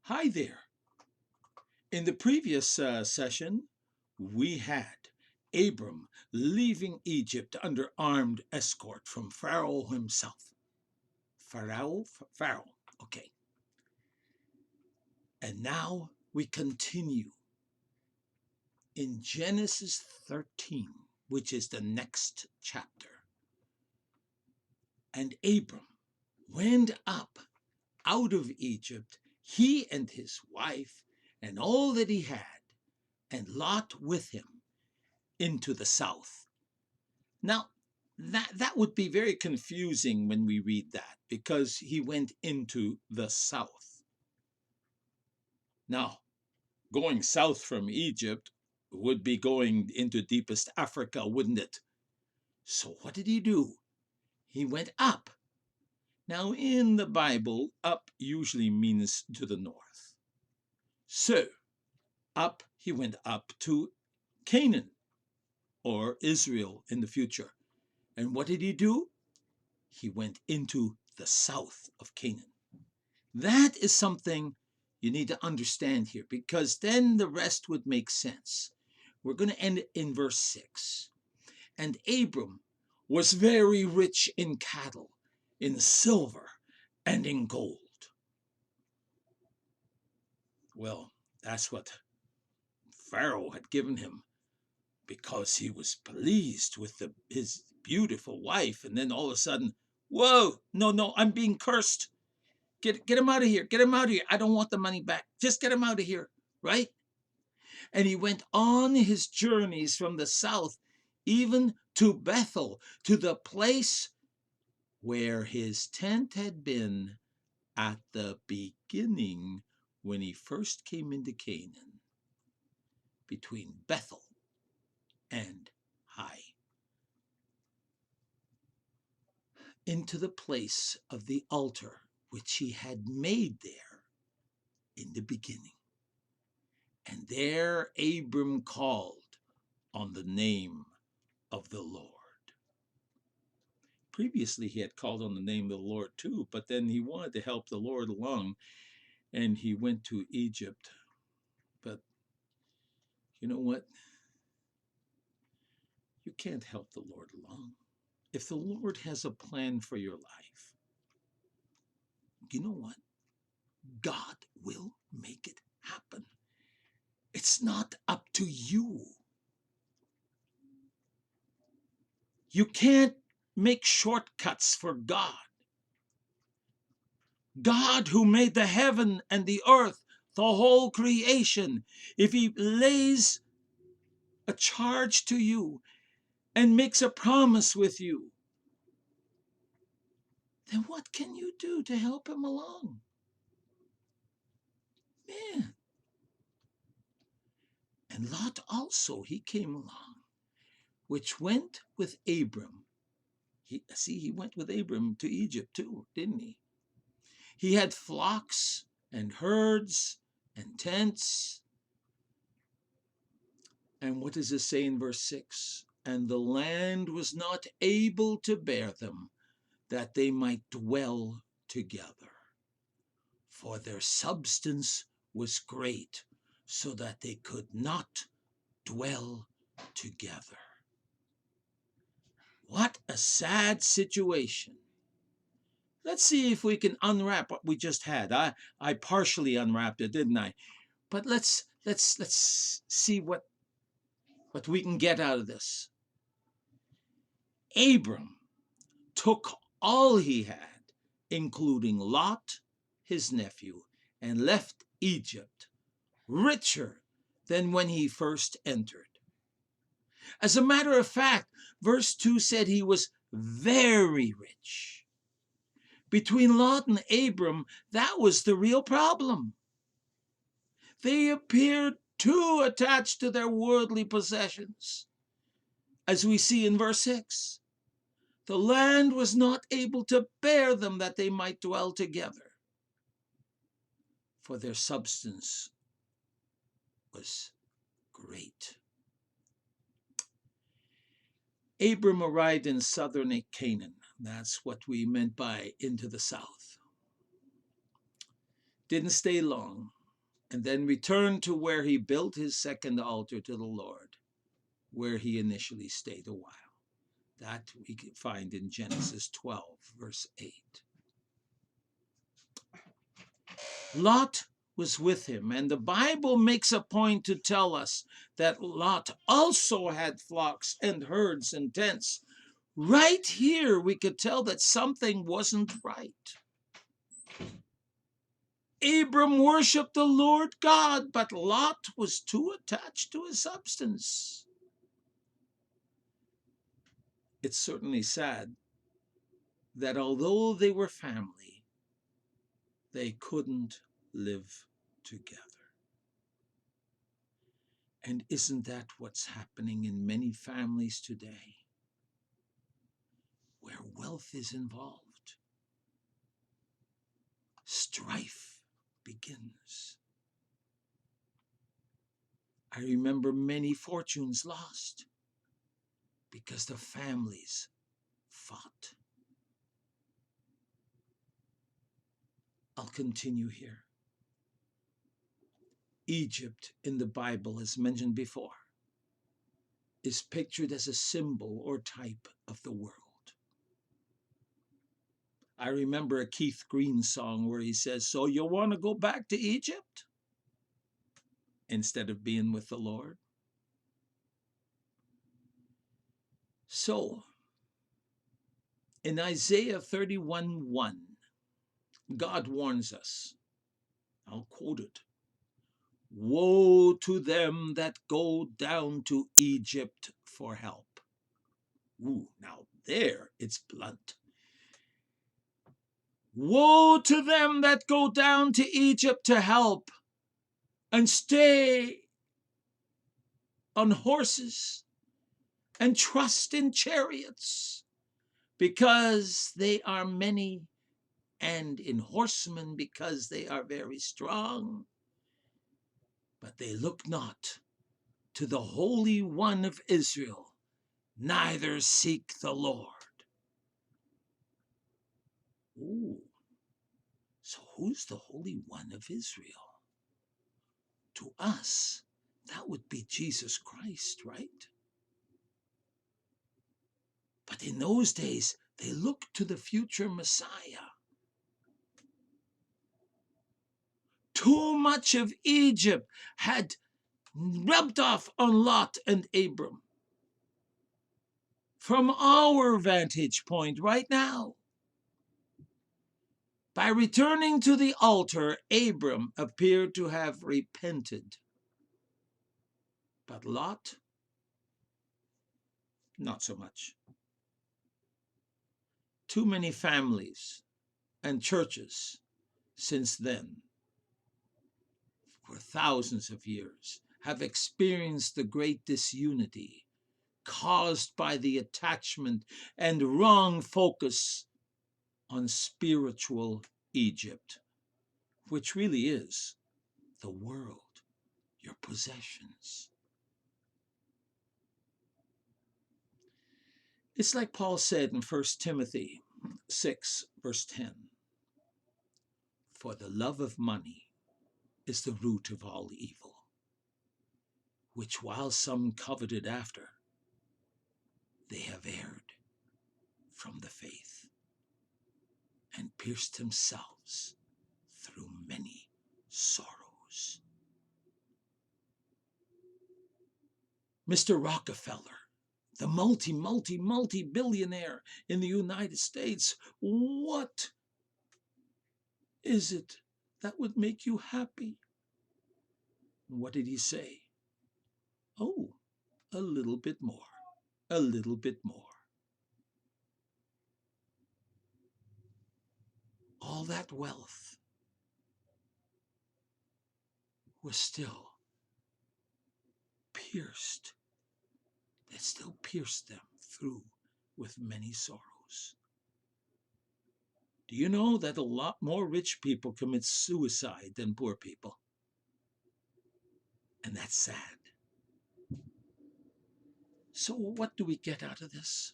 Hi there. In the previous session, we had Abram leaving Egypt under armed escort from Pharaoh himself. Pharaoh. Okay. And now we continue in Genesis 13, which is the next chapter. And Abram went up out of Egypt, he and his wife, and all that he had, and Lot with him, into the south. Now, that would be very confusing when we read that, because he went into the south. Now, going south from Egypt would be going into deepest Africa, wouldn't it? So what did he do? He went up. Now, in the Bible, up usually means to the north. So, he went up to Canaan, or Israel in the future. And what did he do? He went into the south of Canaan. That is something you need to understand here, because then the rest would make sense. We're going to end it in verse 6. And Abram was very rich in cattle, in silver, and in gold. Well, that's what Pharaoh had given him, because he was pleased with his beautiful wife. And then all of a sudden, whoa, no, I'm being cursed. Get him out of here. Get him out of here. I don't want the money back. Just get him out of here, right? And he went on his journeys from the south, even to Bethel, to the place where his tent had been at the beginning when he first came into Canaan, between Bethel and Hai, into the place of the altar which he had made there in the beginning. And there Abram called on the name of the Lord. Previously, he had called on the name of the Lord too, but then he wanted to help the Lord along, and he went to Egypt. But you know what? You can't help the Lord along. If the Lord has a plan for your life, you know what? God will make it happen. It's not up to you. You can't make shortcuts for God. God, who made the heaven and the earth, the whole creation, if he lays a charge to you and makes a promise with you, then what can you do to help him along? Man. And Lot also, he came along, which went with Abram. He went with Abram to Egypt too, didn't he? He had flocks and herds and tents. And what does it say in verse 6? And the land was not able to bear them, that they might dwell together. For their substance was great, so that they could not dwell together. What a sad situation. Let's see if we can unwrap what we just had. I partially unwrapped it, didn't I? But let's see what we can get out of this. Abram took all he had, including Lot, his nephew, and left Egypt richer than when he first entered. As a matter of fact, verse 2 said he was very rich. Between Lot and Abram, that was the real problem. They appeared too attached to their worldly possessions. As we see in verse 6, the land was not able to bear them, that they might dwell together, for their substance was great. Abram arrived in southern Canaan. That's what we meant by into the south. Didn't stay long, and then returned to where he built his second altar to the Lord, where he initially stayed a while. That we can find in Genesis 12, verse 8. Lot was with him, and the Bible makes a point to tell us that Lot also had flocks and herds and tents. Right here, we could tell that something wasn't right. Abram worshiped the Lord God, but Lot was too attached to his substance. It's certainly sad that although they were family, they couldn't live together. And isn't that what's happening in many families today, where wealth is involved? Strife begins. I remember many fortunes lost because the families fought. I'll continue here. Egypt in the Bible, as mentioned before, is pictured as a symbol or type of the world. I remember a Keith Green song where he says, "So you want to go back to Egypt instead of being with the Lord?" So, in Isaiah 31:1, God warns us. I'll quote it. "Woe to them that go down to Egypt for help." Ooh, now there it's blunt. Woe to them that go down to Egypt to help and stay on horses and trust in chariots, because they are many, and in horsemen, because they are very strong. But they look not to the Holy One of Israel, neither seek the Lord. Ooh, so who's the Holy One of Israel? To us, that would be Jesus Christ, right? But in those days, they looked to the future Messiah. Too much of Egypt had rubbed off on Lot and Abram. From our vantage point right now, by returning to the altar, Abram appeared to have repented. But Lot, not so much. Too many families and churches since then, for thousands of years, have experienced the great disunity caused by the attachment and wrong focus on spiritual Egypt, which really is the world, your possessions. It's like Paul said in 1 Timothy 6, verse 10, "For the love of money is the root of all evil, which while some coveted after, they have erred from the faith, and pierced themselves through many sorrows." Mr. Rockefeller, the multi-billionaire in the United States, what is it that would make you happy? What did he say? Oh, a little bit more, a little bit more. All that wealth was still pierced. It still pierced them through with many sorrows. Do you know that a lot more rich people commit suicide than poor people? And that's sad. So what do we get out of this?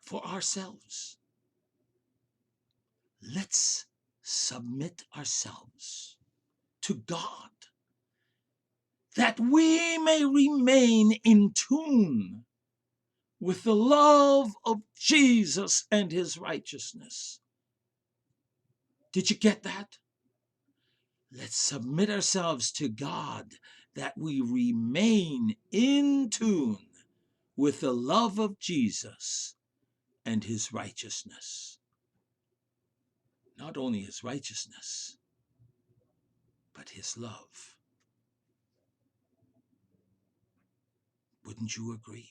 For ourselves, let's submit ourselves to God, that we may remain in tune with the love of Jesus and his righteousness. Did you get that? Let's submit ourselves to God, that we remain in tune with the love of Jesus and his righteousness. Not only his righteousness, but his love. Wouldn't you agree?